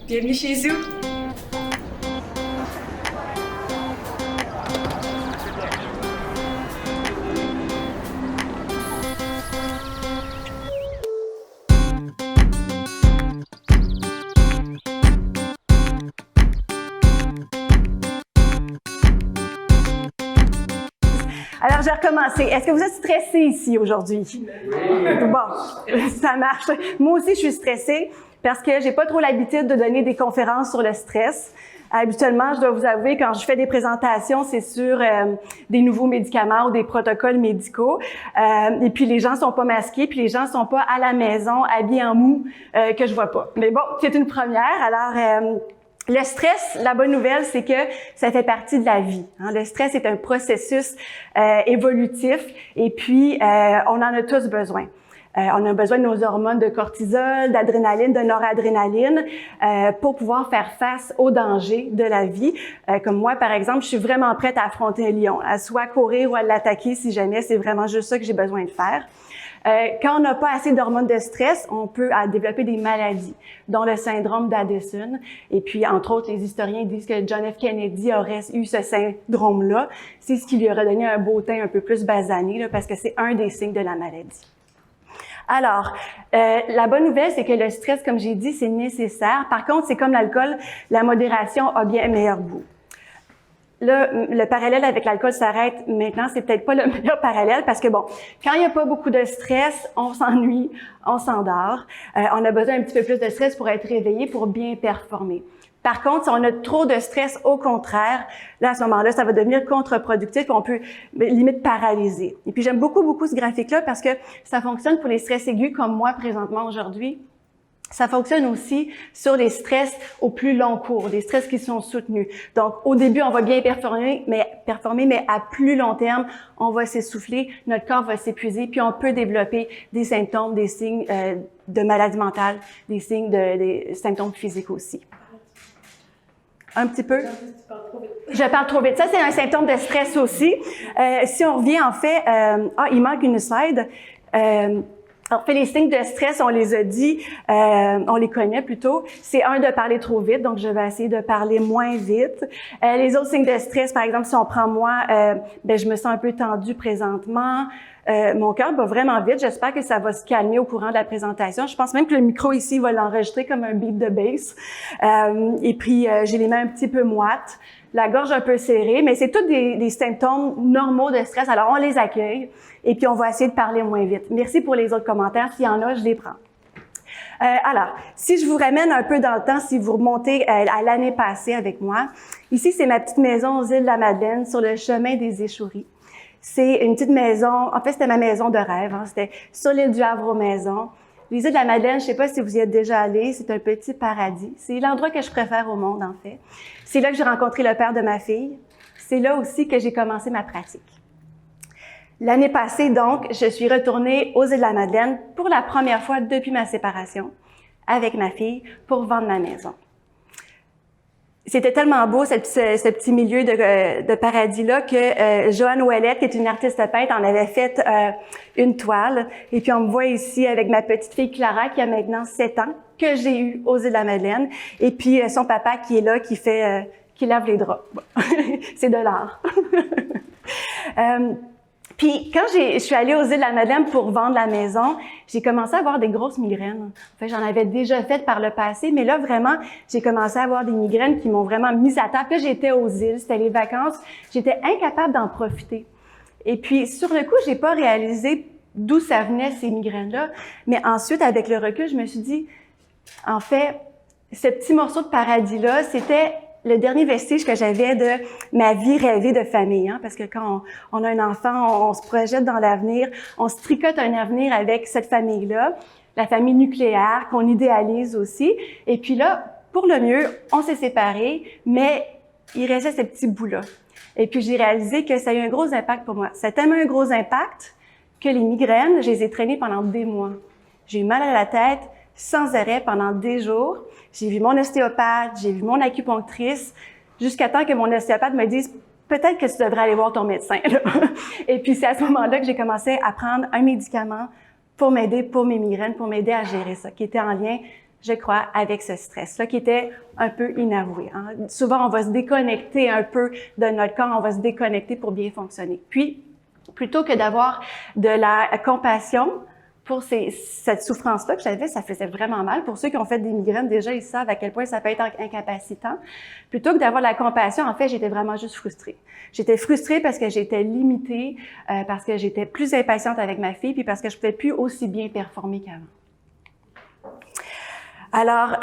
Bienvenue chez Zoo! Alors, j'ai recommencé. Est-ce que vous êtes stressés ici aujourd'hui? Oui. Bon, ça marche. Moi aussi, je suis stressée parce que j'ai pas trop l'habitude de donner des conférences sur le stress. Habituellement, je dois vous avouer, quand je fais des présentations, c'est sur des nouveaux médicaments ou des protocoles médicaux. Et puis, les gens sont pas masqués, puis les gens sont pas à la maison, habillés en mou, que je vois pas. Mais bon, c'est une première. Alors, le stress, la bonne nouvelle, c'est que ça fait partie de la vie. Hein. Le stress est un processus évolutif et puis on en a tous besoin. On a besoin de nos hormones de cortisol, d'adrénaline, de noradrénaline pour pouvoir faire face aux dangers de la vie. Comme moi, par exemple, je suis vraiment prête à affronter un lion, à soit courir ou à l'attaquer si jamais c'est vraiment juste ça que j'ai besoin de faire. Quand on n'a pas assez d'hormones de stress, on peut développer des maladies, dont le syndrome d'Addison. Et puis, entre autres, les historiens disent que John F. Kennedy aurait eu ce syndrome-là. C'est ce qui lui aurait donné un beau teint un peu plus basané, là, parce que c'est un des signes de la maladie. Alors, la bonne nouvelle, c'est que le stress, comme j'ai dit, c'est nécessaire. Par contre, c'est comme l'alcool, la modération a bien meilleur goût. Là, le parallèle avec l'alcool s'arrête maintenant, c'est peut-être pas le meilleur parallèle parce que bon, quand il n'y a pas beaucoup de stress, on s'ennuie, on s'endort. On a besoin un petit peu plus de stress pour être réveillé, pour bien performer. Par contre, si on a trop de stress, au contraire, là, à ce moment-là, ça va devenir contre-productif, on peut limite paralyser. Et puis, j'aime beaucoup ce graphique-là parce que ça fonctionne pour les stress aigus comme moi présentement aujourd'hui. Ça fonctionne aussi sur les stress au plus long cours, des stress qui sont soutenus. Donc, au début, on va bien performer, mais à plus long terme, on va s'essouffler, notre corps va s'épuiser, puis on peut développer des symptômes, des signes de maladie mentale, des signes des symptômes physiques aussi. Un petit peu? Je parle trop vite. Ça, c'est un symptôme de stress aussi. Si on revient, en fait, il manque une slide. En fait, les signes de stress, on les a dit, on les connaît plutôt. C'est de parler trop vite, donc je vais essayer de parler moins vite. Les autres signes de stress, par exemple, si on prend moi, je me sens un peu tendue présentement. Mon cœur bat vraiment vite. J'espère que ça va se calmer au courant de la présentation. Je pense même que le micro ici va l'enregistrer comme un beat de bass. Et puis, j'ai les mains un petit peu moites, la gorge un peu serrée, mais c'est tous des symptômes normaux de stress. Alors, on les accueille et puis on va essayer de parler moins vite. Merci pour les autres commentaires. S'il y en a, je les prends. Alors, si je vous ramène un peu dans le temps, si vous remontez à l'année passée avec moi, ici, c'est ma petite maison aux îles de la Madeleine, sur le chemin des Échouries. C'est une petite maison, en fait, c'était ma maison de rêve, hein, c'était sur l'île du Havre aux Maisons. Les îles de la Madeleine, je sais pas si vous y êtes déjà allés, c'est un petit paradis. C'est l'endroit que je préfère au monde, en fait. C'est là que j'ai rencontré le père de ma fille. C'est là aussi que j'ai commencé ma pratique. L'année passée, donc, je suis retournée aux îles de la Madeleine pour la première fois depuis ma séparation avec ma fille pour vendre ma maison. C'était tellement beau, ce petit milieu de paradis-là, que Joanne Ouellette, qui est une artiste peintre, en avait fait une toile. Et puis, on me voit ici avec ma petite fille Clara, qui a maintenant 7 ans, que j'ai eue aux îles de la Madeleine. Et puis, son papa qui est là, qui lave les draps. Bon. C'est de l'art. Puis, quand je suis allée aux îles de la Madeleine pour vendre la maison, j'ai commencé à avoir des grosses migraines. En fait, j'en avais déjà fait par le passé, mais là, vraiment, j'ai commencé à avoir des migraines qui m'ont vraiment mise à terre. Puis, j'étais aux îles, c'était les vacances. J'étais incapable d'en profiter. Et puis, sur le coup, j'ai pas réalisé d'où ça venait, ces migraines-là. Mais ensuite, avec le recul, je me suis dit, en fait, ce petit morceau de paradis-là, c'était le dernier vestige que j'avais de ma vie rêvée de famille, hein, parce que quand on a un enfant, on se projette dans l'avenir, on se tricote un avenir avec cette famille-là, la famille nucléaire qu'on idéalise aussi. Et puis là, pour le mieux, on s'est séparés, mais il restait ce petit bout-là. Et puis j'ai réalisé que ça a eu un gros impact pour moi. Ça a tellement un gros impact que les migraines, je les ai traînées pendant des mois. J'ai eu mal à la tête sans arrêt pendant des jours. J'ai vu mon ostéopathe, j'ai vu mon acupunctrice, jusqu'à temps que mon ostéopathe me dise « peut-être que tu devrais aller voir ton médecin. » Et puis c'est à ce moment-là que j'ai commencé à prendre un médicament pour m'aider pour mes migraines, pour m'aider à gérer ça, qui était en lien je crois, avec ce stress-là qui était un peu inavoué. Hein. Souvent, on va se déconnecter un peu de notre corps, on va se déconnecter pour bien fonctionner. Puis, plutôt que d'avoir de la compassion pour cette souffrance-là que j'avais, ça faisait vraiment mal. Pour ceux qui ont fait des migraines, déjà, ils savent à quel point ça peut être incapacitant. Plutôt que d'avoir de la compassion, en fait, j'étais vraiment juste frustrée. J'étais frustrée parce que j'étais limitée, parce que j'étais plus impatiente avec ma fille, puis parce que je pouvais plus aussi bien performer qu'avant. Alors,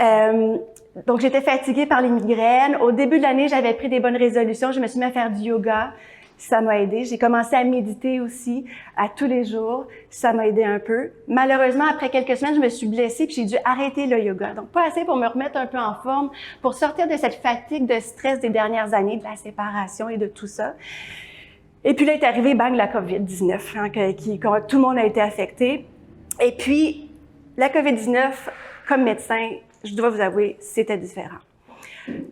donc j'étais fatiguée par les migraines. Au début de l'année, j'avais pris des bonnes résolutions. Je me suis mis à faire du yoga. Ça m'a aidé. J'ai commencé à méditer aussi à tous les jours. Ça m'a aidé un peu. Malheureusement, après quelques semaines, je me suis blessée puis j'ai dû arrêter le yoga. Donc, pas assez pour me remettre un peu en forme, pour sortir de cette fatigue de stress des dernières années, de la séparation et de tout ça. Et puis là est arrivé, bang, la COVID-19, hein, tout le monde a été affecté. Et puis, la COVID-19, comme médecin, je dois vous avouer, c'était différent.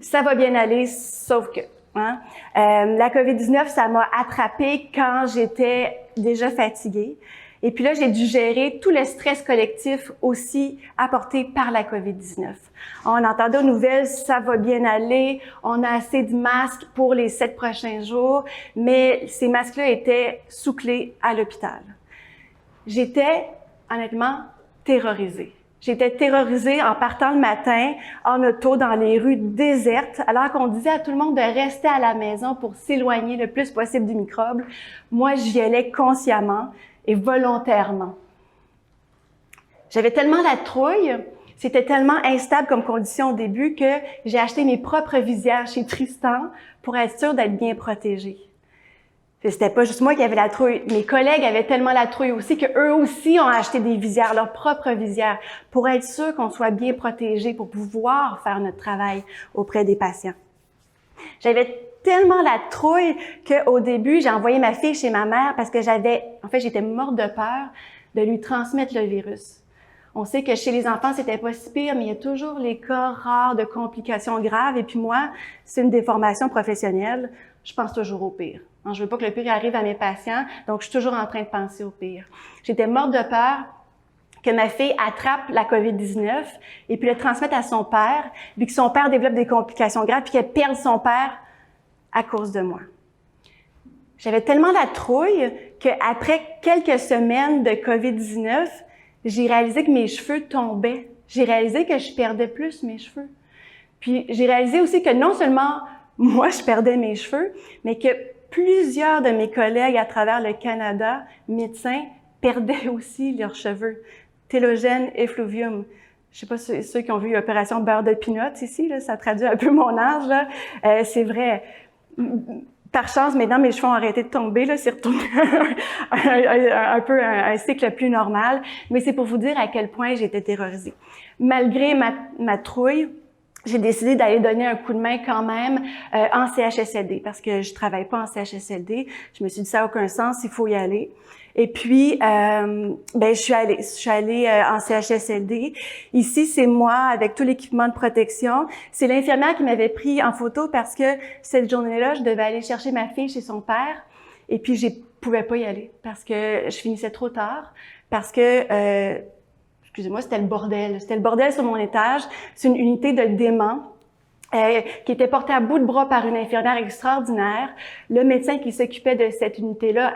Ça va bien aller, sauf que hein, la COVID-19, ça m'a attrapée quand j'étais déjà fatiguée. Et puis là, j'ai dû gérer tout le stress collectif aussi apporté par la COVID-19. On entendait aux nouvelles, ça va bien aller, on a assez de masques pour les 7 prochains jours, mais ces masques-là étaient sous clé à l'hôpital. J'étais, honnêtement, terrorisée. J'étais terrorisée en partant le matin en auto dans les rues désertes, alors qu'on disait à tout le monde de rester à la maison pour s'éloigner le plus possible du microbe. Moi, j'y allais consciemment et volontairement. J'avais tellement la trouille, c'était tellement instable comme condition au début que j'ai acheté mes propres visières chez Tristan pour être sûre d'être bien protégée. C'était pas juste moi qui avais la trouille. Mes collègues avaient tellement la trouille aussi qu'eux aussi ont acheté des visières, leurs propres visières, pour être sûr qu'on soit bien protégés, pour pouvoir faire notre travail auprès des patients. J'avais tellement la trouille qu'au début, j'ai envoyé ma fille chez ma mère parce que j'étais morte de peur de lui transmettre le virus. On sait que chez les enfants, c'était pas si pire, mais il y a toujours les cas rares de complications graves. Et puis moi, c'est une déformation professionnelle. Je pense toujours au pire. Je veux pas que le pire arrive à mes patients, donc je suis toujours en train de penser au pire. J'étais morte de peur que ma fille attrape la COVID-19 et puis le transmette à son père, puis que son père développe des complications graves, puis qu'elle perde son père à cause de moi. J'avais tellement la trouille qu'après quelques semaines de COVID-19, j'ai réalisé que mes cheveux tombaient. J'ai réalisé que je perdais plus mes cheveux. Puis j'ai réalisé aussi que non seulement moi, je perdais mes cheveux, mais que plusieurs de mes collègues à travers le Canada, médecins, perdaient aussi leurs cheveux. Télogène effluvium. Je sais pas ceux qui ont vu Opération Beurre de Peanuts ici, là, ça traduit un peu mon âge, là. C'est vrai. Par chance, maintenant, mes cheveux ont arrêté de tomber, là, c'est retourné un peu un cycle plus normal. Mais c'est pour vous dire à quel point j'étais terrorisée. Malgré ma trouille, j'ai décidé d'aller donner un coup de main quand même en CHSLD parce que je travaille pas en CHSLD. Je me suis dit ça n'a aucun sens, il faut y aller. Et puis, je suis allée en CHSLD. Ici, c'est moi avec tout l'équipement de protection. C'est l'infirmière qui m'avait pris en photo parce que cette journée-là, je devais aller chercher ma fille chez son père. Et puis, je pouvais pas y aller parce que je finissais trop tard, parce que excusez-moi, c'était le bordel. C'était le bordel sur mon étage. C'est une unité de déments qui était portée à bout de bras par une infirmière extraordinaire. Le médecin qui s'occupait de cette unité-là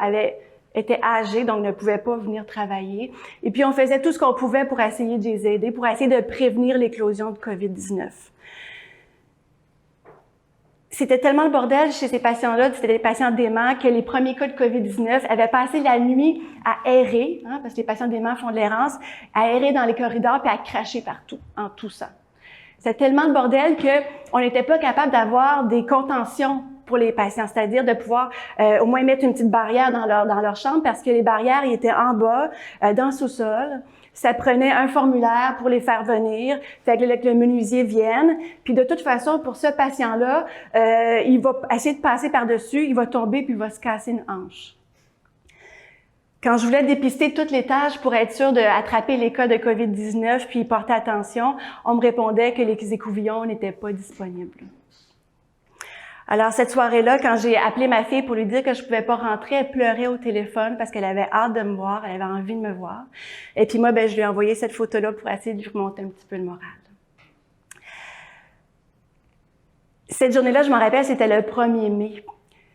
était âgé, donc ne pouvait pas venir travailler. Et puis, on faisait tout ce qu'on pouvait pour essayer de les aider, pour essayer de prévenir l'éclosion de COVID-19. C'était tellement le bordel chez ces patients-là, c'était des patients déments, que les premiers cas de COVID-19 avaient passé la nuit à errer, hein, parce que les patients déments font de l'errance, à errer dans les corridors puis à cracher partout, en toussant. C'était tellement de bordel qu'on n'était pas capable d'avoir des contentions pour les patients, c'est-à-dire de pouvoir au moins mettre une petite barrière dans leur chambre, parce que les barrières, ils étaient en bas, dans le sous-sol. Ça prenait un formulaire pour les faire venir, fait que le menuisier vienne. Puis de toute façon, pour ce patient-là, il va essayer de passer par-dessus, il va tomber puis il va se casser une hanche. Quand je voulais dépister tout l'étage pour être sûre d'attraper les cas de COVID-19 puis y porter attention, on me répondait que les écouvillons n'étaient pas disponibles. Alors, cette soirée-là, quand j'ai appelé ma fille pour lui dire que je pouvais pas rentrer, elle pleurait au téléphone parce qu'elle avait hâte de me voir, elle avait envie de me voir. Et puis moi, je lui ai envoyé cette photo-là pour essayer de lui remonter un petit peu le moral. Cette journée-là, je m'en rappelle, c'était le 1er mai.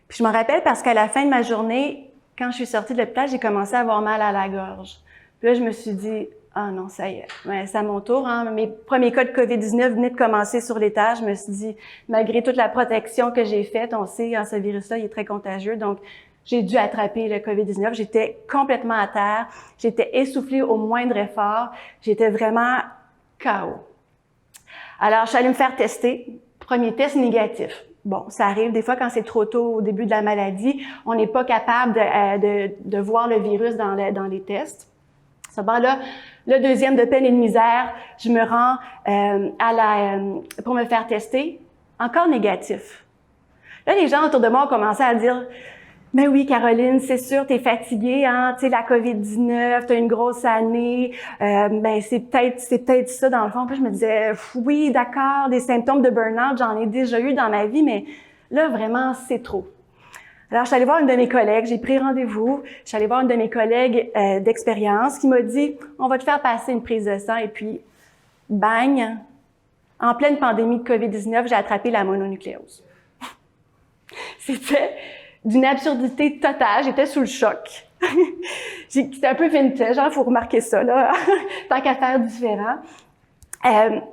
Puis je m'en rappelle parce qu'à la fin de ma journée, quand je suis sortie de l'hôpital, j'ai commencé à avoir mal à la gorge. Puis là, je me suis dit, ah non, ça y est, c'est à mon tour. Hein. Mes premiers cas de COVID-19 venaient de commencer sur l'étage. Je me suis dit, malgré toute la protection que j'ai faite, on sait, ce virus-là, il est très contagieux. Donc, j'ai dû attraper le COVID-19. J'étais complètement à terre. J'étais essoufflée au moindre effort. J'étais vraiment KO. Alors, je suis allée me faire tester. Premier test négatif. Bon, ça arrive des fois quand c'est trop tôt au début de la maladie, on n'est pas capable de voir le virus dans les tests. Là, le deuxième de peine et de misère, je me rends pour me faire tester, encore négatif. Là, les gens autour de moi ont commencé à dire « Mais oui, Caroline, c'est sûr, t'es fatiguée, hein, tu sais, la COVID-19, t'as une grosse année, c'est peut-être ça dans le fond. » Puis je me disais « Oui, d'accord, des symptômes de burn-out, j'en ai déjà eu dans ma vie, mais là, vraiment, c'est trop. » Alors, je suis allée voir une de mes collègues, j'ai pris rendez-vous, je suis allée voir une de mes collègues d'expérience qui m'a dit « On va te faire passer une prise de sang. » Et puis, bang, en pleine pandémie de COVID-19, j'ai attrapé la mononucléose. C'était d'une absurdité totale, j'étais sous le choc. C'était un peu vintage, il faut remarquer ça, là, tant qu'à faire différent.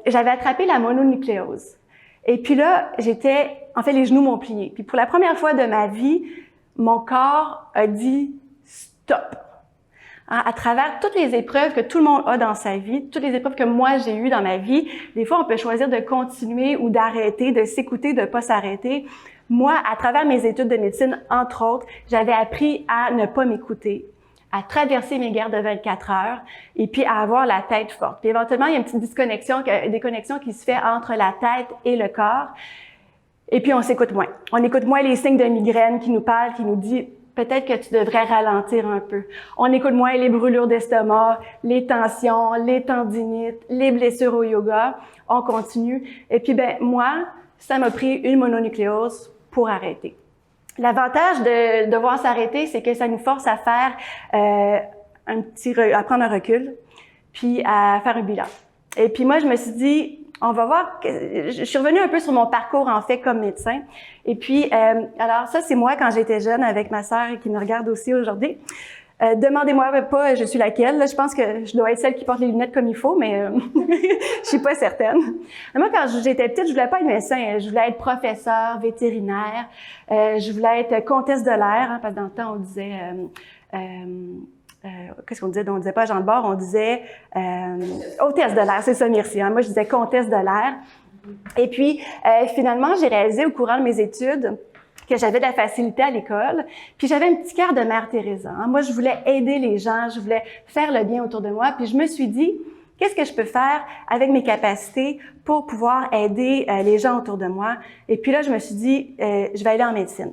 J'avais attrapé la mononucléose. Et puis là, les genoux m'ont plié. Puis pour la première fois de ma vie, mon corps a dit « stop ». À travers toutes les épreuves que tout le monde a dans sa vie, toutes les épreuves que moi j'ai eues dans ma vie, des fois on peut choisir de continuer ou d'arrêter, de s'écouter, de pas s'arrêter. Moi, à travers mes études de médecine, entre autres, j'avais appris à ne pas m'écouter, à traverser mes guerres de 24 heures et puis à avoir la tête forte. Puis éventuellement, il y a une petite déconnexion qui se fait entre la tête et le corps. Et puis, on s'écoute moins. On écoute moins les signes de migraine qui nous parlent, qui nous disent peut-être que tu devrais ralentir un peu. On écoute moins les brûlures d'estomac, les tensions, les tendinites, les blessures au yoga. On continue. Et puis, moi, ça m'a pris une mononucléose pour arrêter. L'avantage de devoir s'arrêter, c'est que ça nous force à faire à prendre un recul, puis à faire un bilan. Et puis moi, je me suis dit, on va voir, je suis revenue un peu sur mon parcours en fait comme médecin. Et puis, alors ça, c'est moi quand j'étais jeune avec ma sœur qui me regarde aussi aujourd'hui. Demandez-moi pas je suis laquelle. Là, je pense que je dois être celle qui porte les lunettes comme il faut, mais je suis pas certaine. Moi, quand j'étais petite, je voulais pas être médecin. Je voulais être professeur, vétérinaire. Je voulais être comtesse de l'air, hein, parce que dans le temps, on disait... qu'est-ce qu'on disait? On disait pas Jean de Bord, on disait hôtesse de l'air, c'est ça, merci. Hein. Moi, je disais comtesse de l'air. Et puis, finalement, j'ai réalisé au courant de mes études que j'avais de la facilité à l'école, puis j'avais un petit cœur de Mère Teresa. Hein. Moi, je voulais aider les gens, je voulais faire le bien autour de moi, puis je me suis dit, qu'est-ce que je peux faire avec mes capacités pour pouvoir aider les gens autour de moi? Et puis là, je me suis dit, je vais aller en médecine.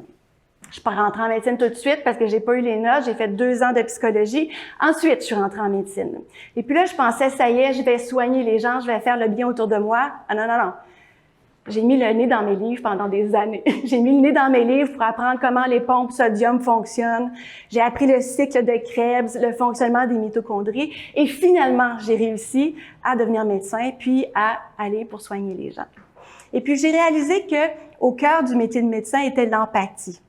Je suis pas rentrée en médecine tout de suite parce que j'ai pas eu les notes. J'ai fait 2 ans de psychologie. Ensuite, je suis rentrée en médecine. Et puis là, je pensais, ça y est, je vais soigner les gens, je vais faire le bien autour de moi. Ah non, non, non. J'ai mis le nez dans mes livres pendant des années. J'ai mis le nez dans mes livres pour apprendre comment les pompes sodium fonctionnent. J'ai appris le cycle de Krebs, le fonctionnement des mitochondries. Et finalement, j'ai réussi à devenir médecin puis à aller pour soigner les gens. Et puis, j'ai réalisé que au cœur du métier de médecin était l'empathie.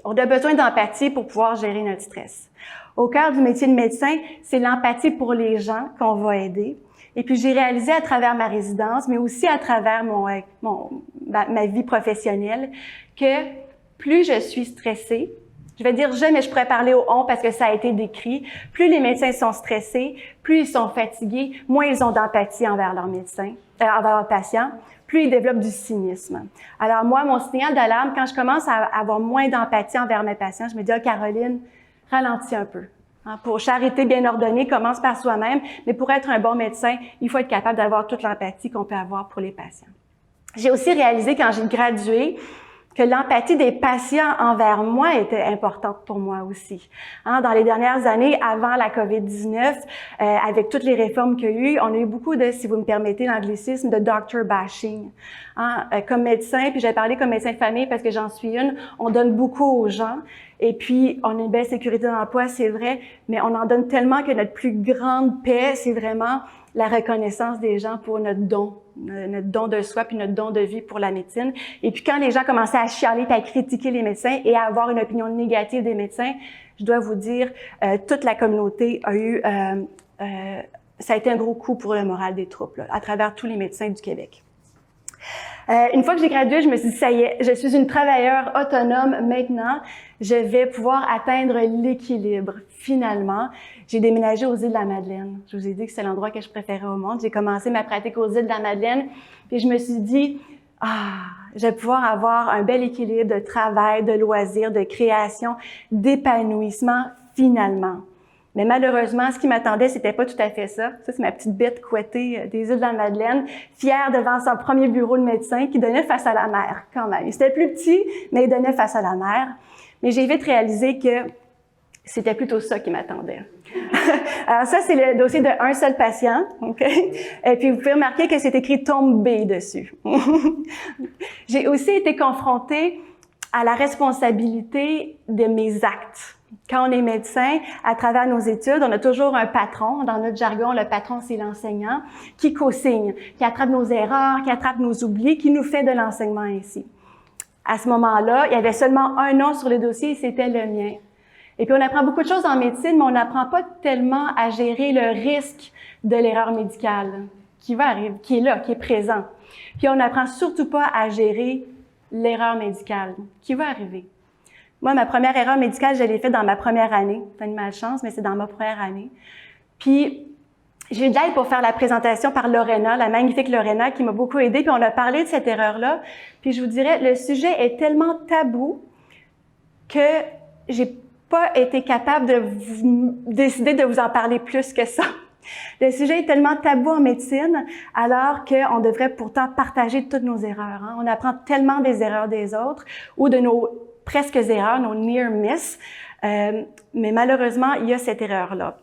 On a besoin d'empathie pour pouvoir gérer notre stress. Au cœur du métier de médecin, c'est l'empathie pour les gens qu'on va aider. Et puis, j'ai réalisé à travers ma résidence, mais aussi à travers ma vie professionnelle, que plus je suis stressée, je vais dire je, mais je pourrais parler au on parce que ça a été décrit, plus les médecins sont stressés, plus ils sont fatigués, moins ils ont d'empathie envers leurs médecins, envers leurs patients, plus ils développent du cynisme. Alors moi, mon signal d'alarme, quand je commence à avoir moins d'empathie envers mes patients, je me dis « Ah, Caroline, ralentis un peu. » Pour charité bien ordonnée, commence par soi-même, mais pour être un bon médecin, il faut être capable d'avoir toute l'empathie qu'on peut avoir pour les patients. J'ai aussi réalisé quand j'ai gradué que l'empathie des patients envers moi était importante pour moi aussi. Hein, dans les dernières années, avant la COVID-19, avec toutes les réformes qu'il y a eu, on a eu beaucoup de, si vous me permettez l'anglicisme, de doctor bashing. Hein, comme médecin, puis j'ai parlé comme médecin de famille parce que j'en suis une, on donne beaucoup aux gens. Et puis, on a une belle sécurité d'emploi, c'est vrai, mais on en donne tellement que notre plus grande paix, c'est vraiment la reconnaissance des gens pour notre don de soi puis notre don de vie pour la médecine. Et puis quand les gens commençaient à chialer puis à critiquer les médecins et à avoir une opinion négative des médecins, je dois vous dire, toute la communauté a eu, ça a été un gros coup pour le moral des troupes, là, à travers tous les médecins du Québec. Une fois que j'ai gradué, je me suis dit, ça y est, je suis une travailleure autonome maintenant. Je vais pouvoir atteindre l'équilibre, finalement. J'ai déménagé aux îles de la Madeleine. Je vous ai dit que c'est l'endroit que je préférais au monde. J'ai commencé ma pratique aux îles de la Madeleine. Puis je me suis dit, je vais pouvoir avoir un bel équilibre de travail, de loisirs, de création, d'épanouissement, finalement. Mais malheureusement, ce qui m'attendait, c'était pas tout à fait ça. Ça, c'est ma petite bête couettée des îles de la Madeleine, fière devant son premier bureau de médecin qui donnait face à la mer, quand même. C'était plus petit, mais il donnait face à la mer. Mais j'ai vite réalisé que c'était plutôt ça qui m'attendait. Alors ça, c'est le dossier d'un seul patient, OK? Et puis, vous pouvez remarquer que c'est écrit « tombe B » dessus. J'ai aussi été confrontée à la responsabilité de mes actes. Quand on est médecin, à travers nos études, on a toujours un patron. Dans notre jargon, le patron, c'est l'enseignant, qui co-signe, qui attrape nos erreurs, qui attrape nos oublis, qui nous fait de l'enseignement ainsi. À ce moment-là, il y avait seulement un nom sur le dossier et c'était le mien. Et puis, on apprend beaucoup de choses en médecine, mais on n'apprend pas tellement à gérer le risque de l'erreur médicale qui va arriver, qui est là, qui est présent. Puis, on n'apprend surtout pas à gérer l'erreur médicale qui va arriver. Moi, ma première erreur médicale, je l'ai faite dans ma première année. C'est une malchance, mais c'est dans ma première année. Puis, j'ai eu de l'aide pour faire la présentation par Lorena, la magnifique Lorena, qui m'a beaucoup aidée. Puis, on a parlé de cette erreur-là. Puis, je vous dirais, le sujet est tellement tabou que j'ai pas été capable de décider de vous en parler plus que ça. Le sujet est tellement tabou en médecine, alors qu'on devrait pourtant partager toutes nos erreurs. Hein. On apprend tellement des erreurs des autres ou de nos presque erreurs, nos near miss, mais malheureusement, il y a cette erreur-là.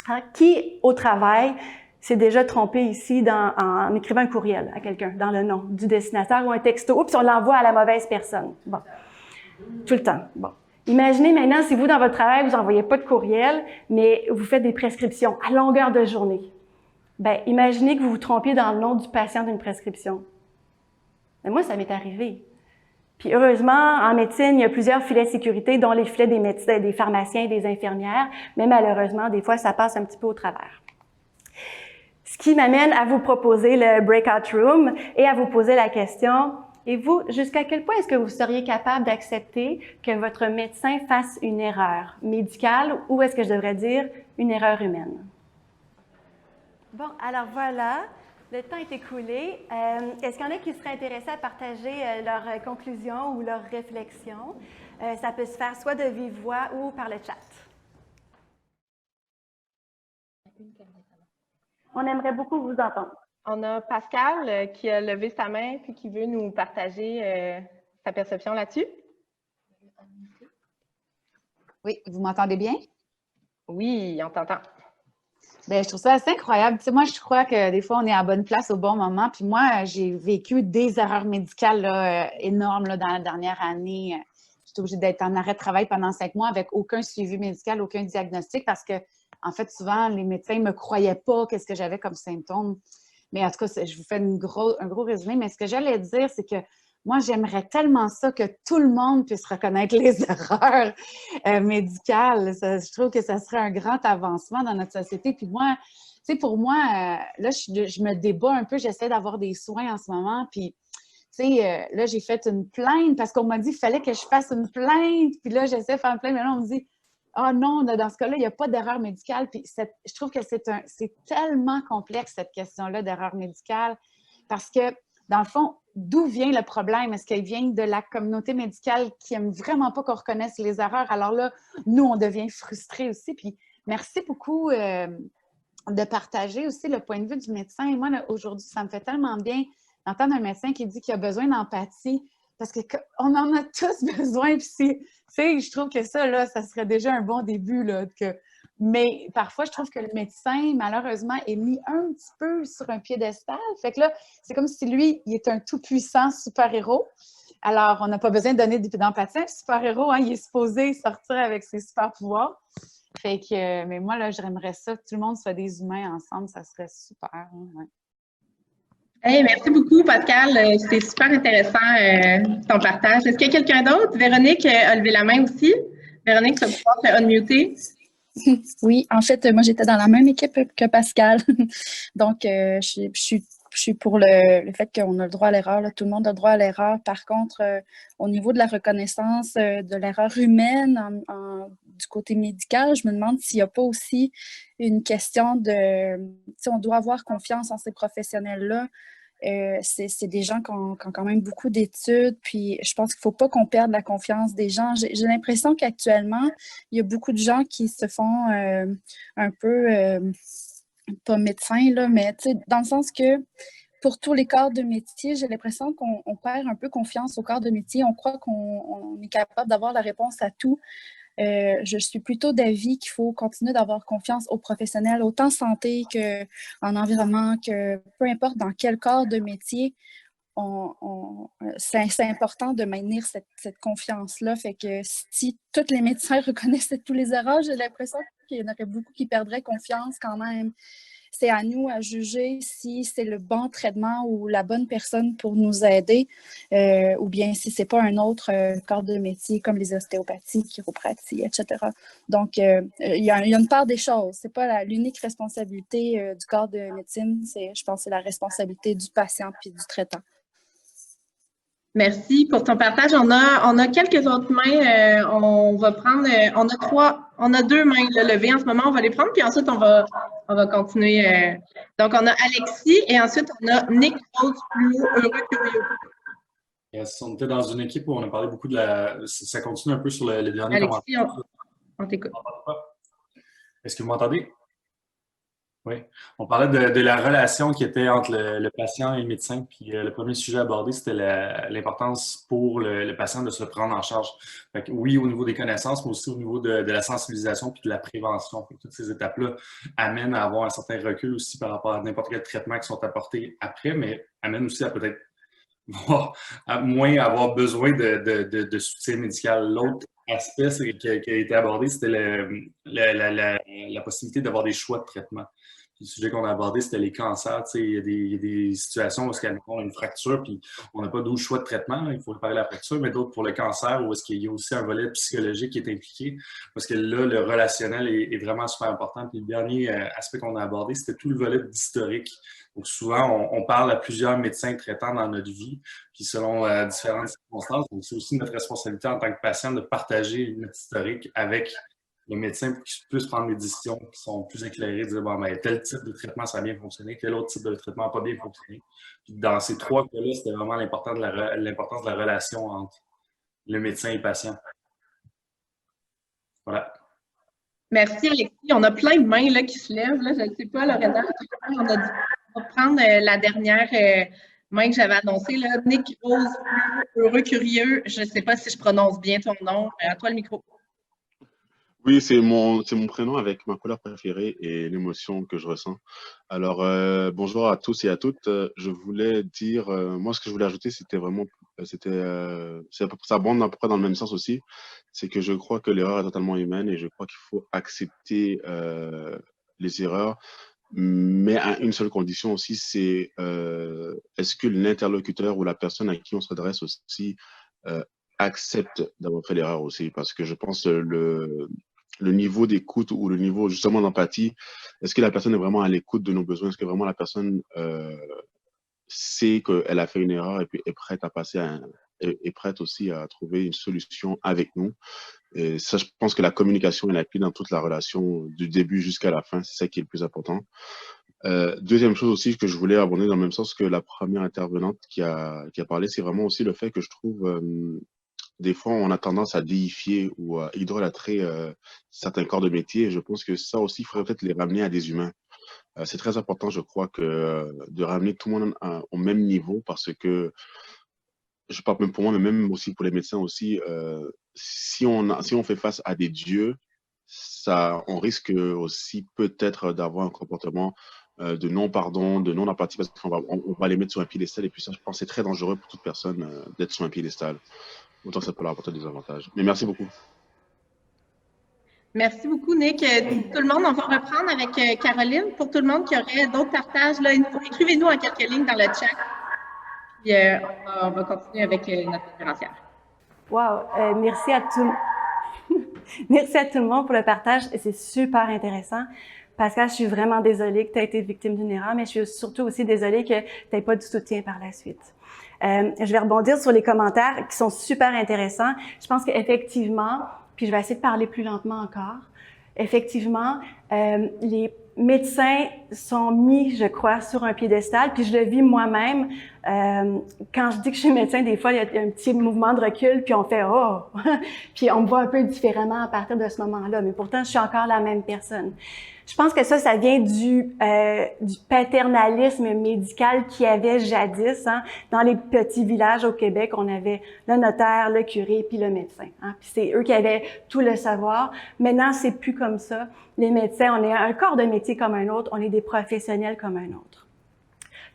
Hein? Qui, au travail, s'est déjà trompé ici en écrivant un courriel à quelqu'un, dans le nom du destinataire ou un texto, oups, on l'envoie à la mauvaise personne. Bon, tout le temps. Bon. Imaginez maintenant si vous, dans votre travail, vous n'envoyez pas de courriel, mais vous faites des prescriptions à longueur de journée. Bien, imaginez que vous vous trompiez dans le nom du patient d'une prescription. Mais moi, ça m'est arrivé. Puis heureusement, en médecine, il y a plusieurs filets de sécurité, dont les filets des médecins, des pharmaciens et des infirmières, mais malheureusement, des fois, ça passe un petit peu au travers. Ce qui m'amène à vous proposer le breakout room et à vous poser la question, et vous, jusqu'à quel point est-ce que vous seriez capable d'accepter que votre médecin fasse une erreur médicale ou est-ce que je devrais dire une erreur humaine? Bon, alors voilà, le temps est écoulé. Est-ce qu'il y en a qui seraient intéressés à partager leurs conclusions ou leurs réflexions? Ça peut se faire soit de vive voix ou par le chat. On aimerait beaucoup vous entendre. On a Pascal qui a levé sa main puis qui veut nous partager sa perception là-dessus. Oui, vous m'entendez bien? Oui, on t'entend. Bien, je trouve ça assez incroyable. Tu sais, moi, je crois que des fois, on est à bonne place au bon moment. Puis moi, j'ai vécu des erreurs médicales là, énormes là, dans la dernière année. J'étais obligée d'être en arrêt de travail pendant 5 mois avec aucun suivi médical, aucun diagnostic parce que, en fait, souvent, les médecins ne me croyaient pas qu'est-ce que j'avais comme symptômes. Mais en tout cas, je vous fais un gros résumé. Mais ce que j'allais dire, c'est que moi, j'aimerais tellement ça que tout le monde puisse reconnaître les erreurs médicales. Je trouve que ça serait un grand avancement dans notre société. Puis moi, tu sais, pour moi, là, je me débat un peu. J'essaie d'avoir des soins en ce moment. Puis, tu sais, là, j'ai fait une plainte parce qu'on m'a dit qu'il fallait que je fasse une plainte. Puis là, j'essaie de faire une plainte. Mais là, on me dit ah non, dans ce cas-là, il n'y a pas d'erreur médicale. Puis je trouve que c'est tellement complexe, cette question-là d'erreur médicale, parce que, dans le fond, d'où vient le problème? Est-ce qu'il vient de la communauté médicale qui n'aime vraiment pas qu'on reconnaisse les erreurs? Alors là, nous, on devient frustrés aussi. Puis merci beaucoup de partager aussi le point de vue du médecin. Et moi, aujourd'hui, ça me fait tellement bien d'entendre un médecin qui dit qu'il a besoin d'empathie parce qu'on en a tous besoin. Puis je trouve que ça, là, ça serait déjà un bon début. Là, mais parfois, je trouve que le médecin, malheureusement, est mis un petit peu sur un piédestal. Fait que là, c'est comme si lui, il est un tout-puissant super-héros. Alors, on n'a pas besoin de donner d'empathie. Un super-héros, hein, il est supposé sortir avec ses super-pouvoirs. Fait que, mais moi, là, j'aimerais ça que tout le monde soit des humains ensemble. Ça serait super. Hein, ouais. Hey, merci beaucoup, Pascal. C'était super intéressant ton partage. Est-ce qu'il y a quelqu'un d'autre? Véronique a levé la main aussi. Véronique, tu vas pouvoir te unmuter. Oui, en fait, moi, j'étais dans la même équipe que Pascal. Donc, je suis pour le fait qu'on a le droit à l'erreur. Tout le monde a le droit à l'erreur. Par contre, au niveau de la reconnaissance de l'erreur humaine du côté médical, je me demande s'il n'y a pas aussi une question de... On doit avoir confiance en ces professionnels-là. C'est des gens qui ont quand même beaucoup d'études, puis je pense qu'il ne faut pas qu'on perde la confiance des gens. J'ai l'impression qu'actuellement, il y a beaucoup de gens qui se font un peu, pas médecins, là, mais dans le sens que pour tous les corps de métier, j'ai l'impression qu'on perd un peu confiance au corps de métier. On croit qu'on est capable d'avoir la réponse à tout. Je suis plutôt d'avis qu'il faut continuer d'avoir confiance aux professionnels, autant santé qu'en environnement, que peu importe dans quel corps de métier, c'est important de maintenir cette confiance-là. Fait que si tous les médecins reconnaissaient tous les erreurs, j'ai l'impression qu'il y en aurait beaucoup qui perdraient confiance quand même. C'est à nous à juger si c'est le bon traitement ou la bonne personne pour nous aider, ou bien si ce n'est pas un autre corps de métier comme les ostéopathies, chiropratie, etc. Donc, il y a une part des choses. Ce n'est pas l'unique responsabilité du corps de médecine. Je pense que c'est la responsabilité du patient puis du traitant. Merci pour ton partage. On a quelques autres mains. On va prendre, on a 2 mains levées en ce moment. On va les prendre, puis ensuite on va continuer. Donc, on a Alexis et ensuite on a Nick Rose, plus haut, heureux, curieux. Yes, on était dans une équipe où on a parlé beaucoup de ça continue un peu sur les derniers Alexis, commentaires. on t'écoute. Est-ce que vous m'entendez? Oui. On parlait de la relation qui était entre le patient et le médecin. Puis le premier sujet abordé, c'était l'importance pour le patient de se prendre en charge. Fait que, oui, au niveau des connaissances, mais aussi au niveau de la sensibilisation puis de la prévention. Fait que toutes ces étapes-là amènent à avoir un certain recul aussi par rapport à n'importe quel traitement qui sont apportés après, mais amènent aussi à peut-être moins avoir besoin de soutien médical. L'autre aspect qui a été abordé, c'était la possibilité d'avoir des choix de traitement. Puis le sujet qu'on a abordé, c'était les cancers. Il y a des situations où on a une fracture, puis on n'a pas 12 choix de traitement. Il faut réparer la fracture, mais d'autres pour le cancer, où est-ce qu'il y a aussi un volet psychologique qui est impliqué. Parce que là, le relationnel est vraiment super important. Puis le dernier aspect qu'on a abordé, c'était tout le volet d'historique. Donc souvent, on parle à plusieurs médecins traitants dans notre vie, puis selon différentes circonstances. Donc c'est aussi notre responsabilité en tant que patient de partager notre historique avec le médecin pour qu'ils puissent prendre des décisions qui sont plus éclairées, de dire bon, ben, tel type de traitement, ça a bien fonctionné, tel autre type de traitement n'a pas bien fonctionné. Puis dans ces 3 cas-là, c'était vraiment l'importance de la relation entre le médecin et le patient. Voilà. Merci, Alexis. On a plein de mains là, qui se lèvent. Là. Je ne sais pas, Lorena. On va prendre la dernière main que j'avais annoncée. Là. Nick Rose, heureux, curieux. Je ne sais pas si je prononce bien ton nom. À toi le micro. Oui, c'est mon prénom avec ma couleur préférée et l'émotion que je ressens. Alors, bonjour à tous et à toutes. Je voulais dire, moi, ce que je voulais ajouter, c'était vraiment, ça abonde à peu près dans le même sens aussi. C'est que je crois que l'erreur est totalement humaine et je crois qu'il faut accepter les erreurs, mais à une seule condition aussi, c'est est-ce que l'interlocuteur ou la personne à qui on s'adresse aussi accepte d'avoir fait l'erreur aussi, parce que je pense le niveau d'écoute ou le niveau justement d'empathie, est-ce que la personne est vraiment à l'écoute de nos besoins? Est-ce que vraiment la personne sait qu'elle a fait une erreur et puis est prête à passer est prête aussi à trouver une solution avec nous? Et ça, je pense que la communication est la clé dans toute la relation du début jusqu'à la fin. C'est ça qui est le plus important. Deuxième chose aussi que je voulais aborder dans le même sens que la première intervenante qui a parlé, c'est vraiment aussi le fait que je trouve des fois, on a tendance à déifier ou à idolâtrer certains corps de métier. Et je pense que ça aussi, il faudrait peut-être les ramener à des humains. C'est très important, je crois, de ramener tout le monde au même niveau parce que je parle même pour moi, mais même aussi pour les médecins aussi, si on fait face à des dieux, on risque aussi peut-être d'avoir un comportement de non-pardon, de non-apathie, parce qu'on va les mettre sur un piédestal, et puis ça, je pense que c'est très dangereux pour toute personne d'être sur un piédestal. Autant que ça peut leur apporter des avantages. Mais merci beaucoup. Merci beaucoup, Nick. Tout le monde, on va reprendre avec Caroline. Pour tout le monde qui aurait d'autres partages, là, écrivez-nous en quelques lignes dans le chat. Puis on va continuer avec notre conférencière. Wow! Merci à merci à tout le monde pour le partage. C'est super intéressant. Pascal, je suis vraiment désolée que tu aies été victime d'une erreur, mais je suis surtout aussi désolée que tu n'aies pas du soutien par la suite. Je vais rebondir sur les commentaires qui sont super intéressants. Je pense qu'effectivement, puis je vais essayer de parler plus lentement encore, effectivement, les médecins sont mis, je crois, sur un piédestal, puis je le vis moi-même. Quand je dis que je suis médecin, des fois, il y a un petit mouvement de recul, puis on fait « oh », puis on me voit un peu différemment à partir de ce moment-là, mais pourtant, je suis encore la même personne. Je pense que ça vient du paternalisme médical qu'il y avait jadis. Hein. Dans les petits villages au Québec, on avait le notaire, le curé, puis le médecin. Hein. Puis c'est eux qui avaient tout le savoir. Maintenant, c'est plus comme ça. Les médecins, on est un corps de métier comme un autre, on est des professionnels comme un autre.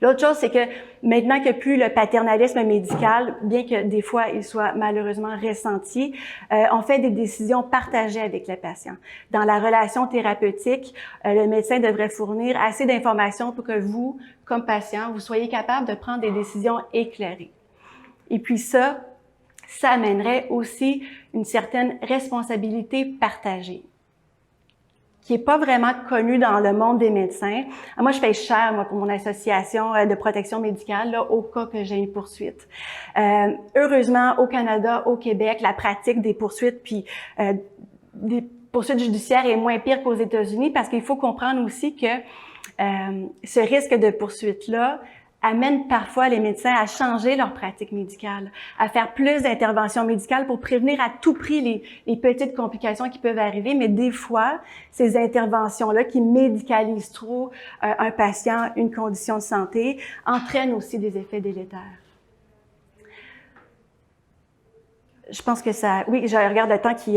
L'autre chose, c'est que maintenant qu'il n'y a plus le paternalisme médical, bien que des fois il soit malheureusement ressenti, on fait des décisions partagées avec le patient. Dans la relation thérapeutique, le médecin devrait fournir assez d'informations pour que vous, comme patient, vous soyez capable de prendre des décisions éclairées. Et puis ça amènerait aussi une certaine responsabilité partagée, qui est pas vraiment connu dans le monde des médecins. Moi, je paye cher, moi, pour mon association de protection médicale, là, au cas que j'ai une poursuite. Heureusement, au Canada, au Québec, la pratique des poursuites puis des poursuites judiciaires est moins pire qu'aux États-Unis, parce qu'il faut comprendre aussi que ce risque de poursuite-là amène parfois les médecins à changer leur pratique médicale, à faire plus d'interventions médicales pour prévenir à tout prix les petites complications qui peuvent arriver. Mais des fois, ces interventions-là qui médicalisent trop un patient, une condition de santé, entraînent aussi des effets délétères. Je pense que ça... Oui, je regarde le temps qui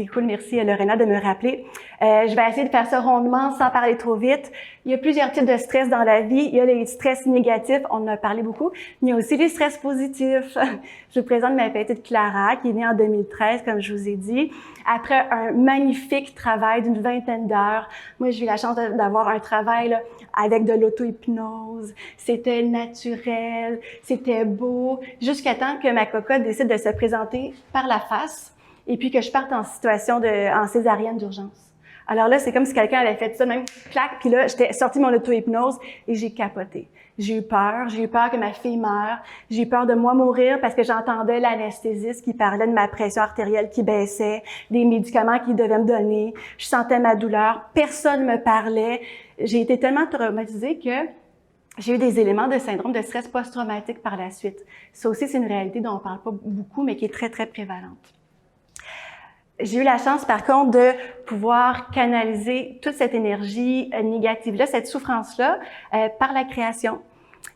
coule. Merci, Lorena, de me rappeler. Je vais essayer de faire ça rondement, sans parler trop vite. Il y a plusieurs types de stress dans la vie. Il y a les stress négatifs, on en a parlé beaucoup. Mais il y a aussi les stress positifs. Je vous présente ma petite Clara, qui est née en 2013, comme je vous ai dit. Après un magnifique travail d'une 20aine d'heures, moi, j'ai eu la chance d'avoir un travail là, avec de l'auto-hypnose. C'était naturel, c'était beau, jusqu'à temps que ma cocotte décide de se présenter par la face et puis que je parte en situation en césarienne d'urgence. Alors là, c'est comme si quelqu'un avait fait ça, même clac, puis là, j'étais sortie de mon auto-hypnose et j'ai capoté. J'ai eu peur que ma fille meure, j'ai eu peur de moi mourir parce que j'entendais l'anesthésiste qui parlait de ma pression artérielle qui baissait, des médicaments qu'il devait me donner, je sentais ma douleur, personne me parlait. J'ai été tellement traumatisée que j'ai eu des éléments de syndrome de stress post-traumatique par la suite. Ça aussi, c'est une réalité dont on parle pas beaucoup, mais qui est très, très prévalente. J'ai eu la chance, par contre, de pouvoir canaliser toute cette énergie négative-là, cette souffrance-là, par la création.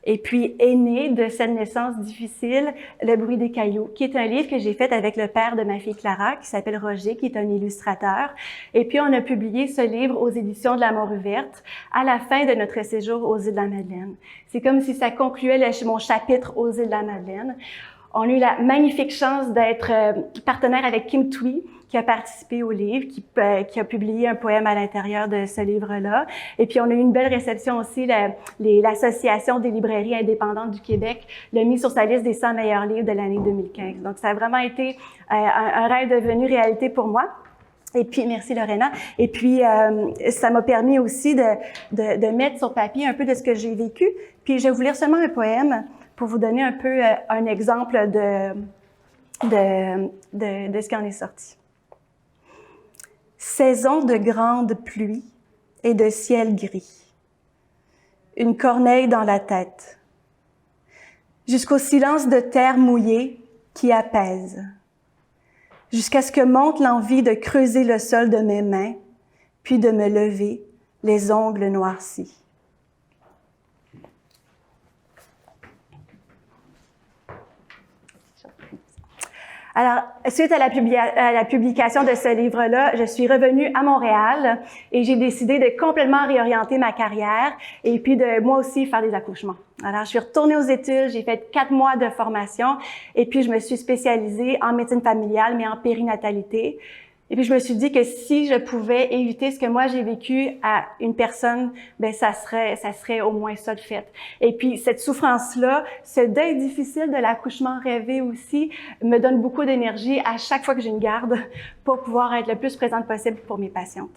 Et puis, est né de cette naissance difficile, Le bruit des cailloux, qui est un livre que j'ai fait avec le père de ma fille Clara, qui s'appelle Roger, qui est un illustrateur. Et puis, on a publié ce livre aux éditions de La Mort ouverte à la fin de notre séjour aux îles de la Madeleine. C'est comme si ça concluait mon chapitre aux îles de la Madeleine. On a eu la magnifique chance d'être partenaire avec Kim Thuy, qui a participé au livre, qui a publié un poème à l'intérieur de ce livre-là. Et puis, on a eu une belle réception aussi. L'Association des librairies indépendantes du Québec l'a mis sur sa liste des 100 meilleurs livres de l'année 2015. Donc, ça a vraiment été un rêve devenu réalité pour moi. Et puis, merci Lorena. Et puis, ça m'a permis aussi de mettre sur papier un peu de ce que j'ai vécu. Puis, je vais vous lire seulement un poème pour vous donner un peu un exemple de ce qui en est sorti. Saison de grande pluie et de ciel gris. Une corneille dans la tête. Jusqu'au silence de terre mouillée qui apaise. Jusqu'à ce que monte l'envie de creuser le sol de mes mains, puis de me lever, les ongles noircis. Alors, suite à la publication de ce livre-là, je suis revenue à Montréal et j'ai décidé de complètement réorienter ma carrière et puis de moi aussi faire des accouchements. Alors, je suis retournée aux études, j'ai fait 4 mois de formation et puis je me suis spécialisée en médecine familiale, mais en périnatalité. Et puis, je me suis dit que si je pouvais éviter ce que moi j'ai vécu à une personne, ben ça serait au moins ça de fait. Et puis, cette souffrance-là, ce deuil difficile de l'accouchement rêvé aussi, me donne beaucoup d'énergie à chaque fois que j'ai une garde pour pouvoir être le plus présente possible pour mes patientes.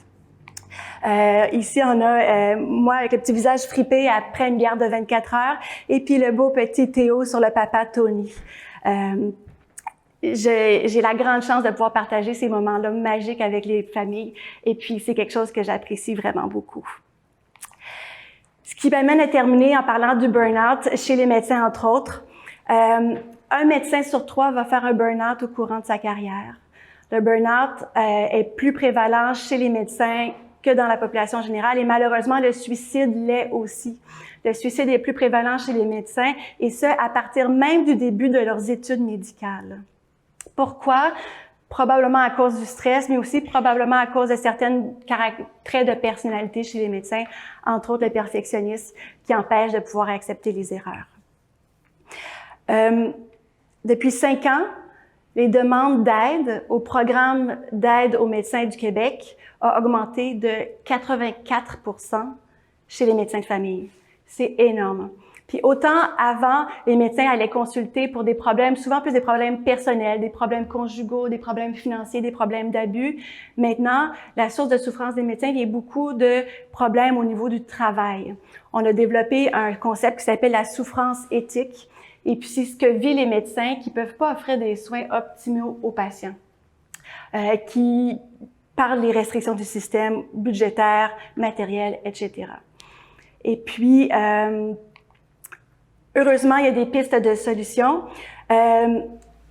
Ici, on a moi avec le petit visage fripé après une garde de 24 heures et puis le beau petit Théo sur le papa Tony. J'ai la grande chance de pouvoir partager ces moments-là magiques avec les familles et puis c'est quelque chose que j'apprécie vraiment beaucoup. Ce qui m'amène à terminer en parlant du burn-out chez les médecins, entre autres. Un médecin sur 3 va faire un burn-out au courant de sa carrière. Le burn-out est plus prévalent chez les médecins que dans la population générale et malheureusement, le suicide l'est aussi. Le suicide est plus prévalent chez les médecins et ce, à partir même du début de leurs études médicales. Pourquoi? Probablement à cause du stress, mais aussi probablement à cause de certains traits de personnalité chez les médecins, entre autres le perfectionnisme, qui empêche de pouvoir accepter les erreurs. Depuis 5 ans, les demandes d'aide au programme d'aide aux médecins du Québec ont augmenté de 84% chez les médecins de famille. C'est énorme. Puis autant avant, les médecins allaient consulter pour des problèmes, souvent plus des problèmes personnels, des problèmes conjugaux, des problèmes financiers, des problèmes d'abus. Maintenant, la source de souffrance des médecins vient beaucoup de problèmes au niveau du travail. On a développé un concept qui s'appelle la souffrance éthique. Et puis, c'est ce que vivent les médecins qui peuvent pas offrir des soins optimaux aux patients, qui par les restrictions du système budgétaire, matériel, etc. Et puis, heureusement, il y a des pistes de solutions.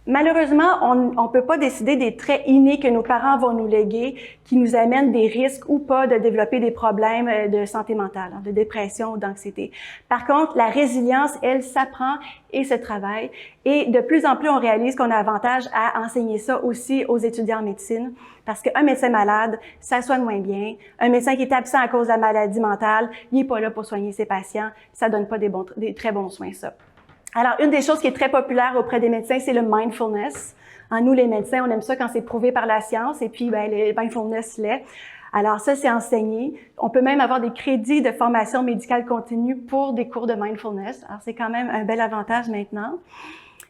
Malheureusement, on ne peut pas décider des traits innés que nos parents vont nous léguer qui nous amènent des risques ou pas de développer des problèmes de santé mentale, de dépression ou d'anxiété. Par contre, la résilience, elle, s'apprend et se travaille. Et de plus en plus, on réalise qu'on a avantage à enseigner ça aussi aux étudiants en médecine parce qu'un médecin malade, ça soigne moins bien. Un médecin qui est absent à cause de la maladie mentale, il n'est pas là pour soigner ses patients. Ça donne pas des très bons soins, ça. Alors, une des choses qui est très populaire auprès des médecins, c'est le mindfulness. Nous, les médecins, on aime ça quand c'est prouvé par la science, et puis, le mindfulness l'est. Alors, ça, c'est enseigné. On peut même avoir des crédits de formation médicale continue pour des cours de mindfulness. Alors, c'est quand même un bel avantage maintenant.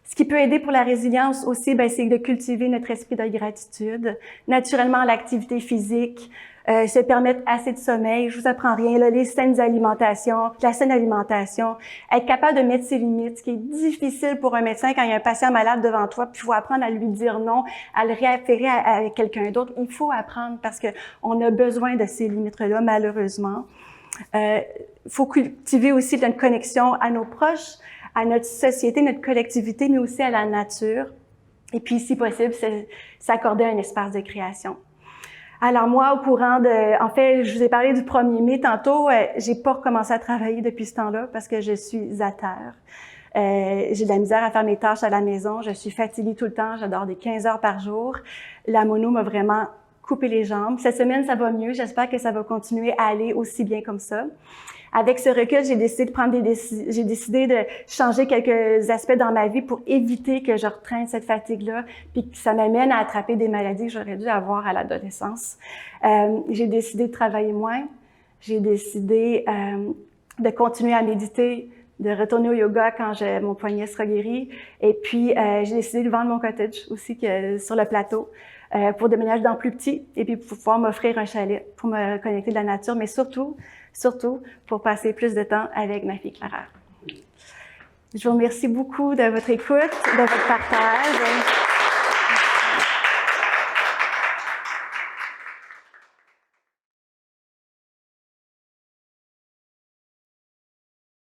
Ce qui peut aider pour la résilience aussi, c'est de cultiver notre esprit de gratitude. Naturellement, l'activité physique, se permettre assez de sommeil, je vous apprends rien, là, la saine alimentation, être capable de mettre ses limites, ce qui est difficile pour un médecin quand il y a un patient malade devant toi, puis il faut apprendre à lui dire non, à le réaffairer à quelqu'un d'autre. Il faut apprendre parce que on a besoin de ces limites-là, malheureusement. Faut cultiver aussi notre connexion à nos proches, à notre société, notre collectivité, mais aussi à la nature. Et puis, si possible, s'accorder un espace de création. Alors moi, au courant en fait, je vous ai parlé du 1er mai tantôt, j'ai pas recommencé à travailler depuis ce temps-là parce que je suis à terre. J'ai de la misère à faire mes tâches à la maison, je suis fatiguée tout le temps, j'adore des 15 heures par jour. La mono m'a vraiment coupé les jambes. Cette semaine, ça va mieux, j'espère que ça va continuer à aller aussi bien comme ça. Avec ce recul, j'ai décidé de changer quelques aspects dans ma vie pour éviter que je retraîne cette fatigue-là, puis que ça m'amène à attraper des maladies que j'aurais dû avoir à l'adolescence. J'ai décidé de travailler moins. J'ai décidé de continuer à méditer, de retourner au yoga quand mon poignet sera guéri. Et puis, j'ai décidé de vendre mon cottage aussi sur le plateau pour déménager dans plus petit et puis pour pouvoir m'offrir un chalet pour me connecter de la nature, mais surtout pour passer plus de temps avec ma fille Clara. Je vous remercie beaucoup de votre écoute, de votre partage.